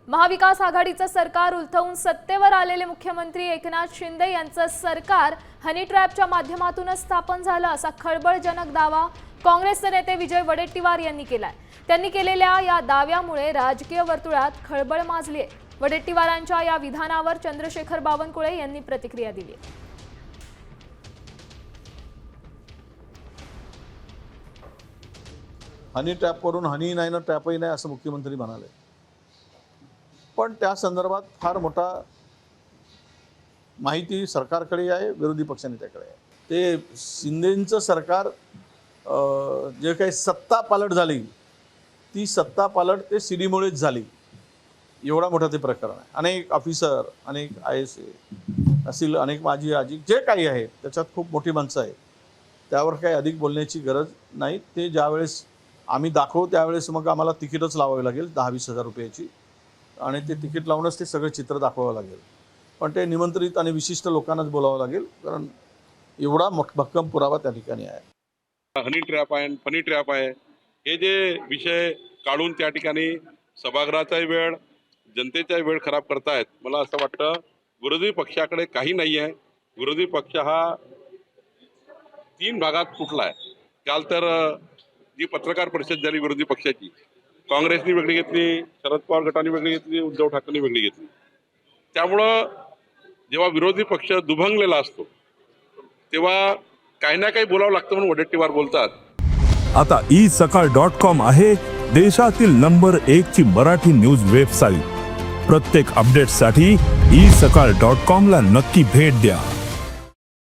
महाविकास आघाडीचं सरकार उलथवून सत्तेवर आलेले मुख्यमंत्री एकनाथ शिंदे यांचं सरकार हनी ट्रॅपच्या माध्यमातूनच स्थापन झालं असा खळबळजनक दावा काँग्रेसचे नेते विजय वडेट्टीवार यांनी केलाय। त्यांनी केलेल्या या दाव्यामुळे राजकीय वर्तुळात खळबळ माजली आहे। वडेट्टीवारांच्या या विधानावर चंद्रशेखर बावनकुळे यांनी प्रतिक्रिया दिली आहे। हनी ट्रॅपवरून हनी नाही ना ट्रॅपही नाही असं मुख्यमंत्री म्हणाले, पण त्या संदर्भात फार मोठा माहिती सरकारकडे आहे, विरोधी पक्षनेत्याकडे आहे। ते शिंदेंचं सरकार जे काही सत्ता पालट झाली ती सत्ता पालट ते सीडीमुळेच झाली, एवढा मोठा ते प्रकरण आहे। अनेक ऑफिसर, अनेक IAS असतील, अनेक माजी आजी जे काही आहे त्याच्यात खूप मोठी माणसं आहे, त्यावर काही अधिक बोलण्याची गरज नाही। ते ज्यावेळेस आम्ही दाखवू त्यावेळेस मग आम्हाला तिकीटच लावावी लागेल 10-20 हजार रुपयाची, आणि ते तिकीट लावूनच ते सगळं चित्र दाखवावं लागेल। पण ते निमंत्रित आणि विशिष्ट लोकांनाच बोलावं लागेल, कारण एवढा भक्कम पुरावा त्या ठिकाणी आहे। हनी ट्रॅप आहे, फनी ट्रॅप आहे, हे जे विषय काढून त्या ठिकाणी सभागृहाचाही वेळ, जनतेचाही वेळ खराब करतायत। मला असं वाटतं विरोधी पक्षाकडे काही नाही आहे। विरोधी पक्ष हा 3 भागात फुटला आहे। काल तर जी पत्रकार परिषद झाली विरोधी पक्षाची, काँग्रेसनी वेगळी घेतली, शरद पवार गटाने वेगळी घेतली, उद्धव ठाकरेंनी वेगळी घेतली। त्यामुळं जेव्हा विरोधी पक्ष दुभंगलेला असतो तेव्हा काही ना काही बोलावं लागतं म्हणून वडेट्टीवार बोलतात। आता isakal.com आहे देशातील नंबर 1 ची मराठी न्यूज वेबसाईट। प्रत्येक अपडेटसाठी isakal.com ला नक्की भेट द्या।